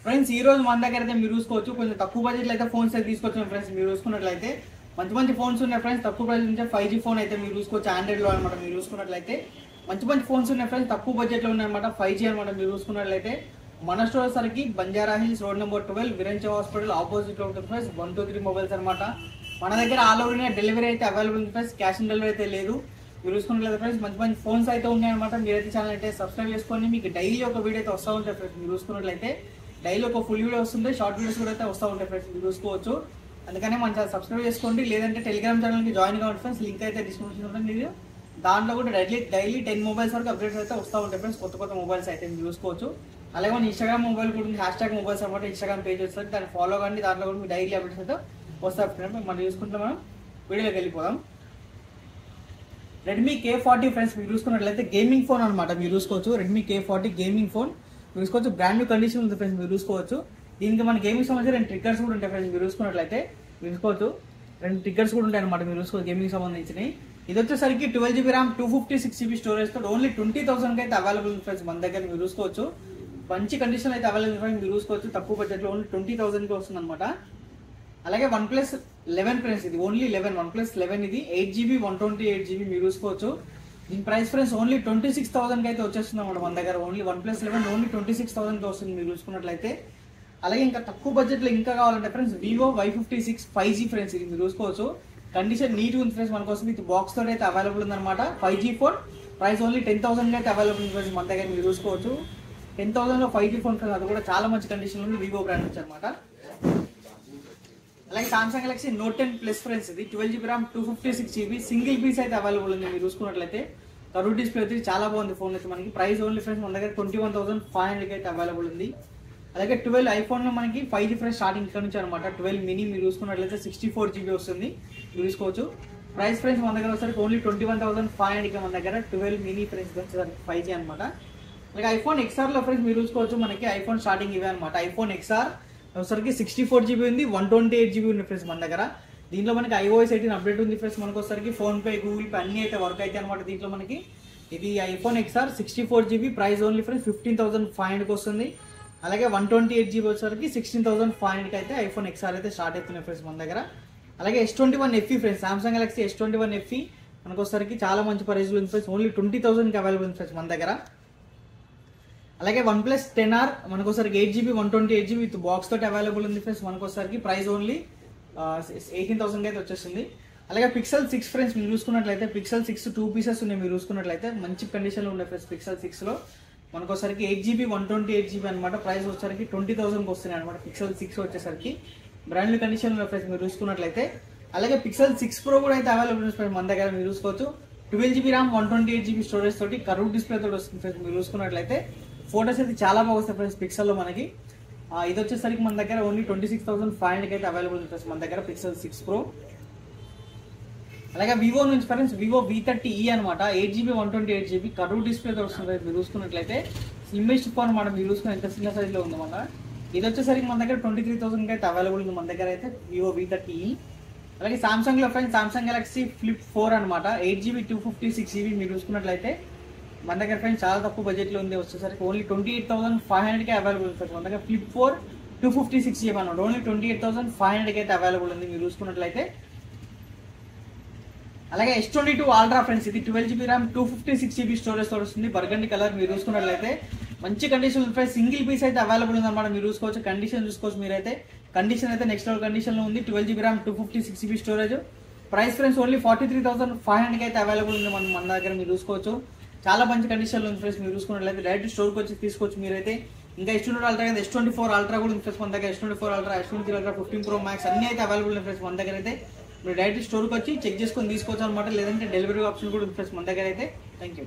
Friends ఈ రోజు మన దగ్గర అయితే మీరు చూసుకోవచ్చు కొంచెం తక్కువ బడ్జెట్లో అయితే ఫోన్స్ అయితే తీసుకొచ్చాం ఫ్రెండ్స్. మీరు చూసుకున్నట్లయితే మంచి మంచి ఫోన్స్ ఉన్నాయి ఫ్రెండ్స్. తక్కువ ప్రైస్ నుంచి 5G ఫోన్ అయితే మీరు చూసుకోవచ్చు ఆండ్రాయిడ్లో అనమాట. మీరు చూసుకున్నట్లయితే మంచి మంచి ఫోన్స్ ఉన్నాయి ఫ్రెండ్స్. తక్కువ బడ్జెట్లో ఉన్నాయన్నమాట. 5G అనమాట. మీరు చూసుకున్నట్లయితే మన స్టోర్ సరికి Banjara Hills road number 12 Virinchi hospital ఆపోజిట్లో ఉంటుంది ఫ్రెండ్స్. 123 మొబైల్స్ అనమాట. మన దగ్గర ఆల్ ఓవర్ ఇండియా డెలివరీ అయితే అవైలబుల్ ఉంది ఫ్రెండ్స్. క్యాష్ ఆన్ డెలివరీ అయితే లేదు. మీరు చూసుకున్నట్లయితే ఫ్రెండ్స్ మంచి మంచి ఫోన్స్ అయితే ఉన్నాయన్నమాట. మీరైతే ఛానల్ అయితే సబ్స్క్రైబ్ చేసుకొని మీకు డైలీ ఒక వీడియో అయితే వస్తూ ఉంటాయి ఫ్రెండ్స్. మీరు చూసుకున్నట్లయితే డైలీ ఒక ఫుల్ వీడియో వస్తుంది, షార్ట్ వీడియోస్ కూడా అయితే వస్తూ ఉంటాయి ఫ్రెండ్స్. మీరు చూసుకోవచ్చు. అందుకనే మన ఛానల్ సబ్స్క్రైబ్ చేసుకోండి. లేదంటే టెలిగ్రామ్ ఛానల్కి జాయిన్ కావాలి ఫ్రెండ్స్. లింక్ అయితే డిస్క్రిప్షన్ ఉంటుంది. మీరు దాంట్లో కూడా డైలీ 10 మొబైల్స్ వరకు అప్డేట్స్ అయితే వస్తూ ఉంటాయి ఫ్రెండ్స్. కొత్త కొత్త మొబైల్స్ అయితే మీరు చూసుకోవచ్చు. అలాగే మన ఇన్స్టాగ్రామ్ మొబైల్ కూడా ఉంది, హ్యాష్ మొబైల్స్ అనమాట. ఇన్స్టాగ్రామ్ పేజ్ వస్తుంది, దాన్ని ఫాలో కండి. దాంట్లో కూడా మీరు డైలీ అప్డేట్స్ అయితే వస్తాయి ఫ్రెండ్స్. మనం చూసుకుంటే మనం వీడియోలోకి వెళ్ళిపోదాం. Redmi K40 friends. మీరు చూసుకున్నట్లయితే గేమింగ్ ఫోన్ అనమాట. మీరు చూసుకోవచ్చు రెడ్మీ K40 గేమింగ్ ఫోన్. మీరు చూసుకోవచ్చు బ్రాండ్ న్యూ కండిషన్ ఉంది ఫ్రెండ్స్. మీరు చూసుకోవచ్చు. దీనికి మన గేమింగ్ సంబంధించి 2 ట్రిగ్గర్స్ కూడా ఉంటాయి ఫ్రెండ్స్. మీరు చూసుకున్నట్లయితే మీరు చూసుకోవచ్చు 2 ట్రిగ్గర్స్ కూడా ఉంటాయి అనమాట. మీరు చూసుకోవచ్చు గేమింగ్ సంబంధించినవి. ఇది వచ్చేసరికి 12GB ర్యామ్ 256GB స్టోరేజ్ తో ఓన్లీ 20,000 అయితే అవైలబుల్ ఫ్రెండ్స్ మన దగ్గర. మీరు చూసుకోవచ్చు మంచి కండిషన్ అయితే అవైలబుల్ ఫ్రెండ్స్. మీరు చూసుకోవచ్చు తక్కువ బడ్జెట్ లో ఓన్లీ 20,000 కి వస్తుంది అనమాట. అలాగే OnePlus 11 ఫ్రెండ్స్. ఇది ఓన్లీ 11 OnePlus 11 ఇది 8GB 128GB. మీరు చూసుకోవచ్చు దీని ప్రైస్ ఫ్రెండ్స్ ఓన్లీ 26,000 కి అయితే వచ్చేస్తుంది అన్నమాట మన దగ్గర. ఓన్లీ OnePlus 11 ఓన్లీ 26,000 కి వస్తుంది మీరు చూసుకున్నట్లయితే. అలాగే ఇంకా తక్కువ బడ్జెట్ లో ఇంకా కావాలంటే friends Vivo Y56 5G friends. ఇది మీరు చూసుకోవచ్చు కండిషన్ నీట్ ఉంది ఫ్రెండ్స్. మన కోసం ఇది బాక్స్ తోటి అయితే అవైలబుల్ ఉంది అనమాట. 5G ఫోన్ ప్రైస్ ఓన్లీ 10,000 అయితే అవైలబుల్ ఉంది ఫ్రెండ్స్ మన దగ్గర. మీరు చూసుకోవచ్చు 10,000 లో 5G ఫోన్ ఫ్రెండ్స్. అది కూడా చాలా మంచి కండిషన్ ఉంది వివో బ్రాండ్ నుంచి అనమాట. అలాగే Samsung Galaxy Note 10 Plus friends. ఇది 12GB RAM 256GB single piece అయితే అవైలబుల్ ఉంది. మీరు చూసుకున్నట్లయితే కర్వ్ డిస్ప్లే అయితే చాలా బాగుంది ఫోన్ అయితే మనకి. ప్రైస్ ఓన్లీ ఫ్రెండ్స్ మన దగ్గర 21,500 అయితే అవైలబుల్ ఉంది. అలాగే 12 ఐఫోన్ లో మనకి 5G ఫ్రెండ్స్ స్టార్టింగ్ ఇక్కడ నుంచి అనమాట. 12 మినీ మీరు చూసుకున్నట్లయితే 64GB వస్తుంది. మీరు చూసుకోవచ్చు ప్రైస్ ఫ్రెండ్స్ మన దగ్గర వచ్చేసరికి ఓన్లీ 21,500 మన దగ్గర 12 మినీ ఫ్రెండ్స్ వచ్చేసరికి 5G అనమాట. అలాగే ఐఫోన్ XR లో ఫ్రెండ్స్ మీరు చూసుకోవచ్చు మనకి ఐఫోన్ స్టార్టింగ్ ఇవే అనమాట. ఐఫోన్ XR వచ్చేసరికి 64GB ఉంది, 128GB ఉంది ఫ్రెండ్స్ మన దగ్గర. దీంట్లో మనకి iOS 18 అప్డేట్ ఉంది ఫ్రెండ్స్. మనకు వచ్చేసరికి ఫోన్ పే గూగుల్ పే అన్ని అయితే వర్క్ అయితే అనమాట దీంట్లో మనకి. ఇది iPhone XR 64GB price only friends 15,500 కి వస్తుంది. అలాగే 128GB వచ్చేసరికి 16,500 అయితే ఐఫోన్ XR అయితే స్టార్ట్ అవుతున్నాయి ఫ్రెండ్స్ మన దగ్గర. అలాగే S21 FE friends. Samsung Galaxy S21 FE మనకు వచ్చేసరికి చాలా మంచి ప్రైస్ ఉంది ఫ్రెండ్స్. ఓన్లీ 20,000 కి అవైలబుల్ ఉంది ఫ్రెండ్స్ మన దగ్గర. అలాగే OnePlus 10R మనకు ఒకసారికి 8GB 128GB విత్ బాక్స్ తోటి అవైలబుల్ ఉంది ఫ్రెండ్స్. మనకు ఒకసారికి ప్రైస్ ఓన్లీ 18,000 అయితే వచ్చేస్తుంది. అలాగే Pixel 6 ఫ్రెండ్స్. మీరు చూసుకున్నట్లయితే Pixel 6 2 పీసెస్ ఉన్నాయి. మీరు చూసుకున్నట్లయితే మంచి కండిషన్ లో ఉన్నాయి ఫ్రెండ్స్. Pixel 6 లో మనకు ఒకసారికి 8GB 128GB అనమాట. ప్రైస్ వచ్చేసరికి 20,000 కి వస్తున్నాయి అనమాట. Pixel 6 వచ్చేసరికి బ్రాండ్ కండిషన్ లో ఫ్రెండ్స్ మీరు చూసుకున్నట్లయితే. అలాగే Pixel 6 Pro కూడా అయితే అవైలబుల్ ఉంది ఫ్రెండ్స్ మన దగ్గర. మీరు చూసుకోవచ్చు 12GB ర్యామ్ 128GB స్టోరేజ్ తోటి కర్వ్ డిస్ప్లే తోటి వస్తుంది ఫ్రెండ్స్. మీరు చూసుకున్నట్లయితే ఫోటోస్ అయితే చాలా బాగా వస్తాయి ఫ్రెండ్స్ పిక్సెల్ లో మనకి. ఇది వచ్చేసరికి మన దగ్గర ఓన్లీ 26,500 అయితే అవైలబుల్ ఉంది ఫ్రెండ్స్ మన దగ్గర Pixel 6 Pro. అలాగే వివో నుంచి ఫ్రెండ్స్ Vivo V30e అనమాట. 8GB 128GB కర్వ్ డిస్ప్లే తో వస్తుంది. మీరు చూసుకున్నట్లయితే స్లిమ్మెస్ట్ ఫోన్ అనమాట. మీరు చూసుకున్న ఎంత చిన్న సైజ్ లో ఉంది మన. ఇది వచ్చేసరికి మన దగ్గర 23,000 అయితే అవైలబుల్ ఉంది మన దగ్గర అయితే Vivo V30e. అలాగే సామ్సంగ్ లో ఫ్రెండ్స్ సామ్సంగ్ గెలాక్సీ Flip 4 అనమాట. 8GB 256GB మీరు చూసుకున్నట్లయితే మన దగ్గర ఫ్రెండ్స్ చాలా తక్కువ బడ్జెట్ లో ఉంది. వచ్చేసరికి ఓన్లీ 28,500 కి అవైలబుల్ ఉంది మన దగ్గర. Flip 4 256GB అనమాట. ఓన్లీ 28,500 అయితే అవైలబుల్ ఉంది మీరు చూసుకున్నట్లయితే. అలాగే S22 Ultra ఫ్రెండ్స్. ఇది 12GB ర్యామ్ 256GB స్టోరేజ్ తో వస్తుంది. Burgundy colour. మీరు చూసుకున్నట్లయితే మంచి కండిషన్ ఫ్రెండ్స్. సింగిల్ పీస్ అయితే అవైలబుల్ ఉంది అనమాట. మీరు చూసుకోవచ్చు కండిషన్ చూసుకోవచ్చు మీరైతే. కండిషన్ అయితే నెక్స్ట్ లెవెల్ కండిషన్ లో ఉంది. 12GB RAM 256GB storage. Price friends only 43,500 అయితే అవైలబుల్ ఉంది మన దగ్గర. మీరు చూసుకోవచ్చు చాలా మంచి కండిషన్ లో ఉంది ఫ్రెండ్స్. మీరు చూసుకున్నట్లయితే డైరెక్ట్ స్టోర్ కి వచ్చి తీసుకోవచ్చు మీరైతే. ఇంకా S22 Ultra కదా S24 Ultra కూడా ఉంది ఫ్రెండ్స్ మన దగ్గర. S24 Ultra S23 Ultra 15 Pro Max అన్ని అయితే అవైలబుల్ ఉంది ఫ్రెండ్స్ మన దగ్గర అయితే. మీరు డైరెక్ట్ స్టోర్ కి వచ్చి చెక్ చేసుకొని తీసుకోవచ్చు అనమాట. లేదంటే డెలివరీ ఆప్షన్ కూడా ఉంది ఫ్రెండ్స్ మన దగ్గర అయితే. Thank you.